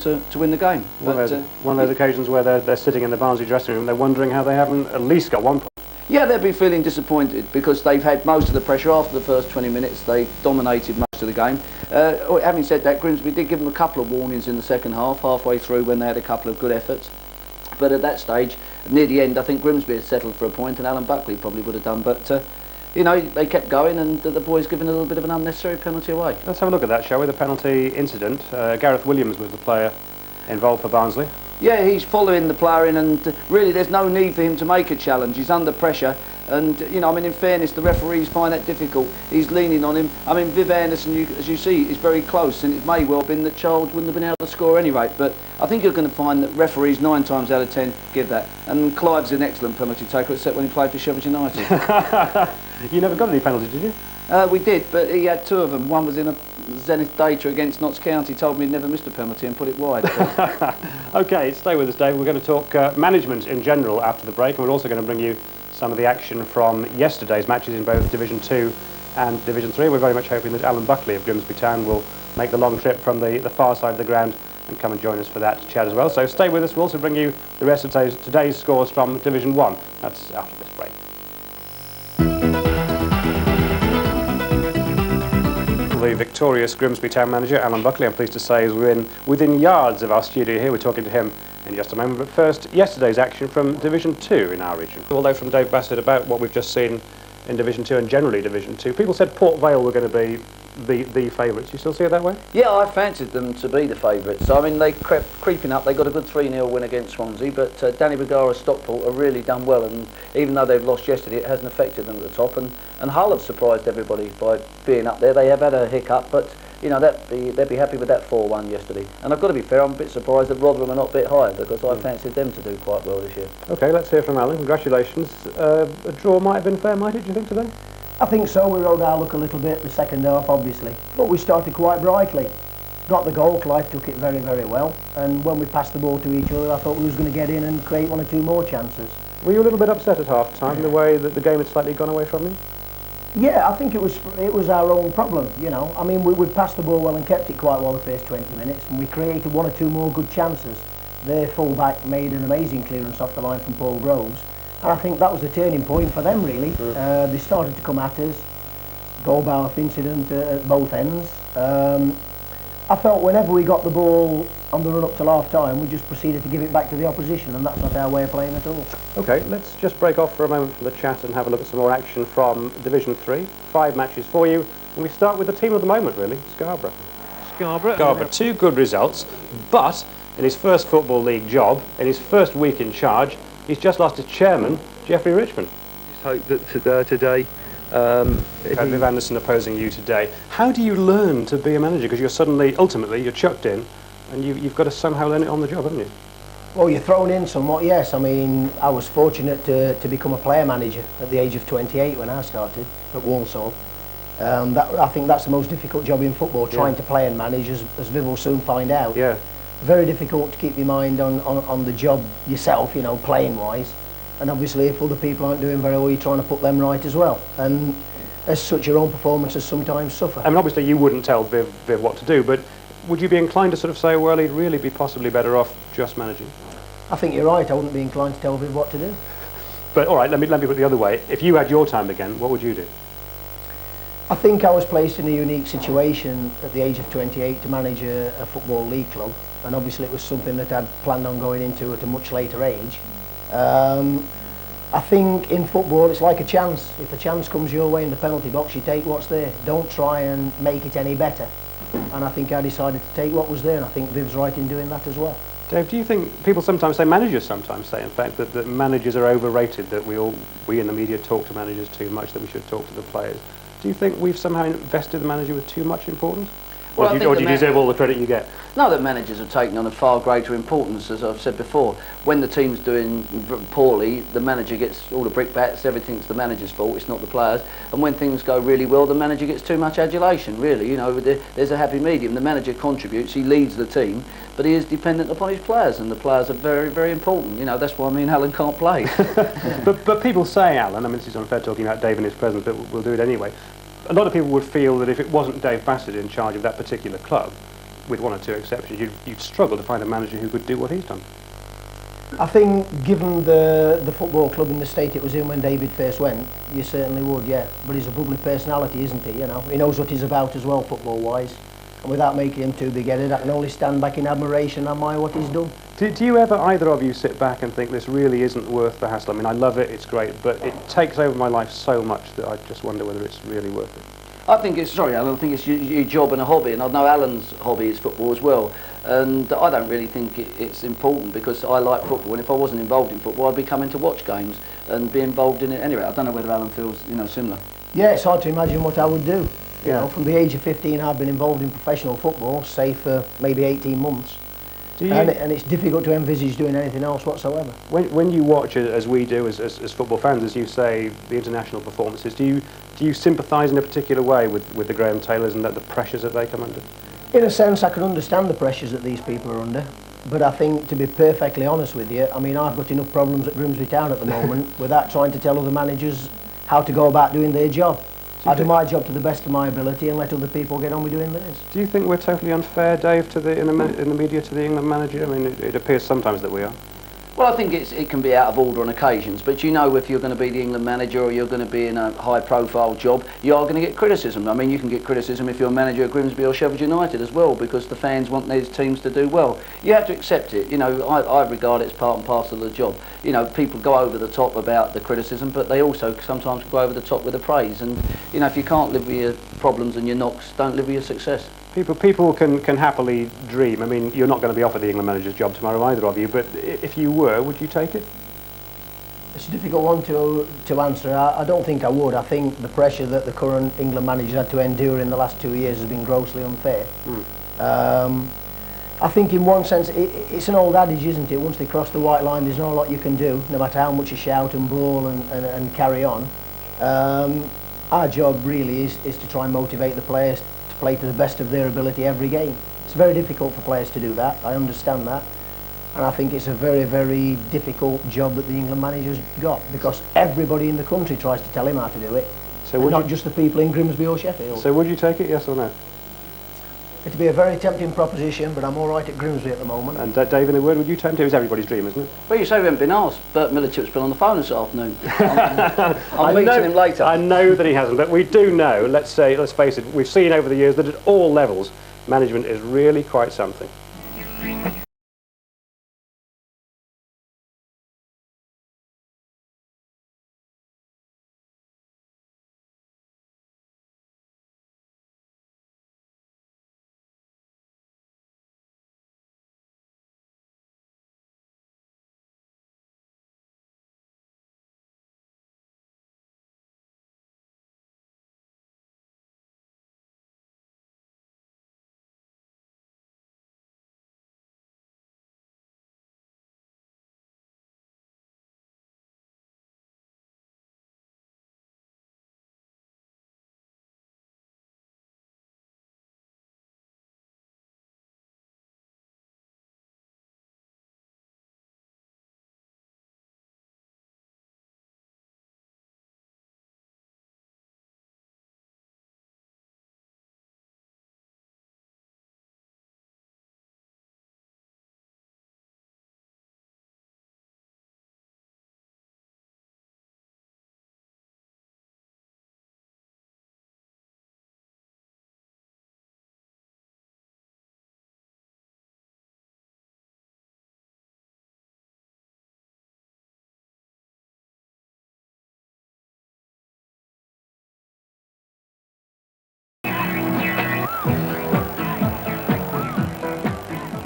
to win the game. One of those occasions where they're sitting in the Barnsley dressing room and they're wondering how they haven't at least got 1 point. Yeah, they'll be feeling disappointed because they've had most of the pressure after the first 20 minutes. They dominated most of the game. Having said that, Grimsby did give them a couple of warnings in the second half, halfway through when they had a couple of good efforts. But at that stage, near the end, I think Grimsby had settled for a point and Alan Buckley probably would have done. But, you know, they kept going and the boys giving a little bit of an unnecessary penalty away. Let's have a look at that, shall we? The penalty incident. Gareth Williams was the player involved for Barnsley. Yeah, he's following the player in, and really there's no need for him to make a challenge. He's under pressure, and you know, I mean, in fairness, the referees find that difficult. He's leaning on him. I mean, Viv Anderson, as you see, is very close, and it may well have been that Child wouldn't have been able to score anyway. But I think you're going to find that referees 9 times out of 10 give that. And Clive's an excellent penalty taker, except when he played for Sheffield United. You never got any penalties, did you? We did, but he had 2 of them. One was in a Zenith Data against Notts County. He told me he'd never missed a penalty and put it wide. OK, stay with us, Dave. We're going to talk management in general after the break, and we're also going to bring you some of the action from yesterday's matches in both Division 2 and Division 3. We're very much hoping that Alan Buckley of Grimsby Town will make the long trip from the far side of the ground and come and join us for that chat as well. So stay with us. We'll also bring you the rest of today's scores from Division 1. That's after this break. The victorious Grimsby Town manager, Alan Buckley, I'm pleased to say, is within yards of our studio here. We're talking to him in just a moment. But first, yesterday's action from Division 2 in our region. Although from Dave Bassett about what we've just seen in Division 2 and generally Division 2, people said Port Vale were going to be the favourites. You still see it that way? Yeah, I fancied them to be the favourites. I mean, they crept creeping up. They got a good 3-0 win against Swansea, but Danny Bagara's Stockport have really done well, and even though they've lost yesterday, it hasn't affected them at the top. And Hull have surprised everybody by being up there. They have had a hiccup, but you know, they'd be happy with that 4-1 yesterday. And I've got to be fair, I'm a bit surprised that Rotherham are not a bit higher, because I fancied them to do quite well this year. OK, let's hear from Alan. Congratulations. A draw might have been fair, might it, do you think, today? I think so. We rode our luck a little bit the second half, obviously, but we started quite brightly. Got the goal. Clive took it very, very well, and when we passed the ball to each other, I thought we was going to get in and create 1 or 2 more chances. Were you a little bit upset at half time, the way that the game had slightly gone away from you? Yeah, I think it was our own problem, you know. I mean, we passed the ball well and kept it quite well the first 20 minutes, and we created 1 or 2 more good chances. Their full-back made an amazing clearance off the line from Paul Groves, and I think that was the turning point for them, really. They started to come at us, goal-mouth incident at both ends. I felt whenever we got the ball on the run-up till half-time, we just proceeded to give it back to the opposition, and that's not our way of playing at all. OK, let's just break off for a moment from the chat and have a look at some more action from Division 3. 5 matches for you, and we start with the team of the moment, really, Scarborough. Scarborough, 2 good results, but in his first Football League job, in his first week in charge, he's just lost his chairman, Geoffrey Richmond. Hope that today... Viv Anderson opposing you today. How do you learn to be a manager? Because ultimately, you're chucked in, and you've got to somehow learn it on the job, haven't you? Well, you're thrown in somewhat, yes. I mean, I was fortunate to become a player manager at the age of 28 when I started at Walsall. I think that's the most difficult job in football, trying to play and manage, as Viv will soon find out. Yeah. Very difficult to keep your mind on the job yourself, you know, playing-wise. And obviously, if other people aren't doing very well, you're trying to put them right as well. And as such, your own performances sometimes suffer. I mean, obviously, you wouldn't tell Viv what to do, but would you be inclined to sort of say, well, he'd really be possibly better off just managing? I think you're right. I wouldn't be inclined to tell Viv what to do. But all right, let me put it the other way. If you had your time again, what would you do? I think I was placed in a unique situation at the age of 28 to manage a football league club, and obviously it was something that I'd planned on going into at a much later age. I think in football it's like a chance. If a chance comes your way in the penalty box, you take what's there. Don't try and make it any better. And I think I decided to take what was there, and I think Viv's right in doing that as well. Dave, do you think people sometimes say, managers sometimes say, in fact, that managers are overrated, that we in the media talk to managers too much, that we should talk to the players? Do you think we've somehow invested the manager with too much importance? Well, or do you deserve all the credit you get? No, that managers have taken on a far greater importance, as I've said before. When the team's doing poorly, the manager gets all the brickbats, everything's the manager's fault, it's not the players. And when things go really well, the manager gets too much adulation, really. You know, there's a happy medium. The manager contributes, he leads the team, but he is dependent upon his players, and the players are very, very important. You know, that's why me and Alan can't play. But people say, Alan, I mean, this is unfair talking about Dave in his presence, but we'll do it anyway. A lot of people would feel that if it wasn't Dave Bassett in charge of that particular club, with one or two exceptions, you'd struggle to find a manager who could do what he's done. I think, given the football club in the state it was in when David first went, you certainly would, yeah. But he's a bubbly personality, isn't he? You know, he knows what he's about as well, football-wise. And without making him too big-headed, I can only stand back in admiration and admire what he's done. Do you ever, either of you, sit back and think this really isn't worth the hassle? I mean, I love it, it's great, but it takes over my life so much that I just wonder whether it's really worth it. I think it's, sorry Alan, I think it's your job and a hobby, and I know Alan's hobby is football as well, and I don't really think it's important, because I like football, and if I wasn't involved in football I'd be coming to watch games and be involved in it anyway. I don't know whether Alan feels, you know, similar. Yeah, it's hard to imagine what I would do. You know, from the age of 15 I've been involved in professional football, say for maybe 18 months. And it's difficult to envisage doing anything else whatsoever. When you watch, as we do, as football fans, as you say, the international performances, do you sympathise in a particular way with the Graham Taylors and the pressures that they come under? In a sense, I can understand the pressures that these people are under, but I think, to be perfectly honest with you, I mean, I've got enough problems at Grimsby Town at the moment without trying to tell other managers how to go about doing their job. I do my job to the best of my ability and let other people get on with doing theirs. Do you think we're totally unfair, Dave, in the media to the England manager? I mean, it appears sometimes that we are. Well, I think it can be out of order on occasions, but you know, if you're going to be the England manager or you're going to be in a high-profile job, you are going to get criticism. I mean, you can get criticism if you're a manager at Grimsby or Sheffield United as well, because the fans want these teams to do well. You have to accept it. You know, I regard it as part and parcel of the job. You know, people go over the top about the criticism, but they also sometimes go over the top with the praise. And you know, if you can't live with your problems and your knocks, don't live with your success. People can happily dream. I mean, you're not going to be offered the England manager's job tomorrow, either of you, but if you were, would you take it? It's a difficult one to answer. I don't think I would. I think the pressure that the current England manager had to endure in the last 2 years has been grossly unfair. I think in one sense, it's an old adage, isn't it? Once they cross the white line, there's not a lot you can do, no matter how much you shout and bawl and carry on. Our job really is to try and motivate the players to play to the best of their ability every game. It's very difficult for players to do that, I understand that, and I think it's a very, very difficult job that the England manager's got, because everybody in the country tries to tell him how to do it, so not just the people in Grimsby or Sheffield. So would you take it, yes or no? It'd be a very tempting proposition, but I'm all right at Grimsby at the moment. And Dave, in a word, would you tempt it? It was everybody's dream, isn't it? Well, you say we haven't been asked. Bert Militip's been on the phone this afternoon. I'll meet him later. I know that he hasn't, but we do know, let's face it, we've seen over the years that at all levels, management is really quite something.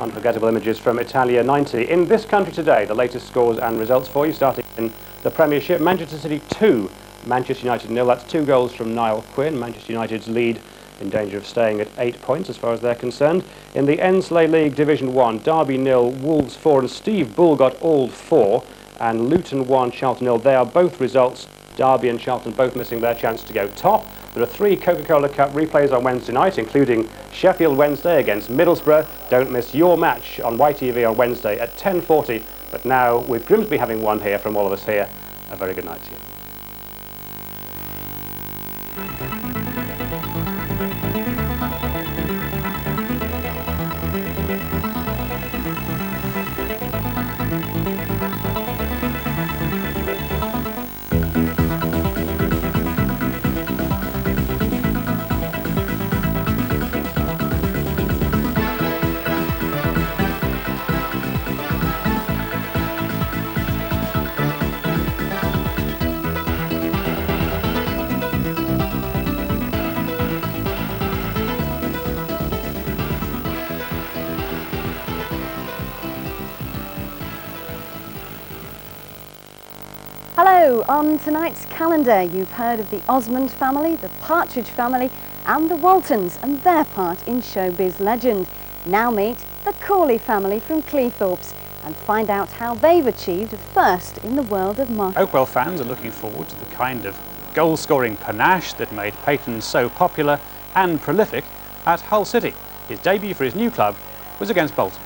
Unforgettable images from Italia 90. In this country today, the latest scores and results for you, starting in the Premiership. Manchester City 2, Manchester United 0. That's 2 goals from Niall Quinn. Manchester United's lead in danger of staying at 8 points as far as they're concerned. In the Ensley League Division 1, Derby 0, Wolves 4, and Steve Bull got all 4. And Luton 1, Charlton 0. They are both results. Derby and Charlton both missing their chance to go top. There are 3 Coca-Cola Cup replays on Wednesday night, including Sheffield Wednesday against Middlesbrough. Don't miss your match on YTV on Wednesday at 10:40. But now, with Grimsby having won here, from all of us here, a very good night to you. Hello, on tonight's calendar you've heard of the Osmond family, the Partridge family and the Waltons and their part in showbiz legend. Now meet the Corley family from Cleethorpes and find out how they've achieved a first in the world of marketing. Oakwell fans are looking forward to the kind of goal-scoring panache that made Peyton so popular and prolific at Hull City. His debut for his new club was against Bolton.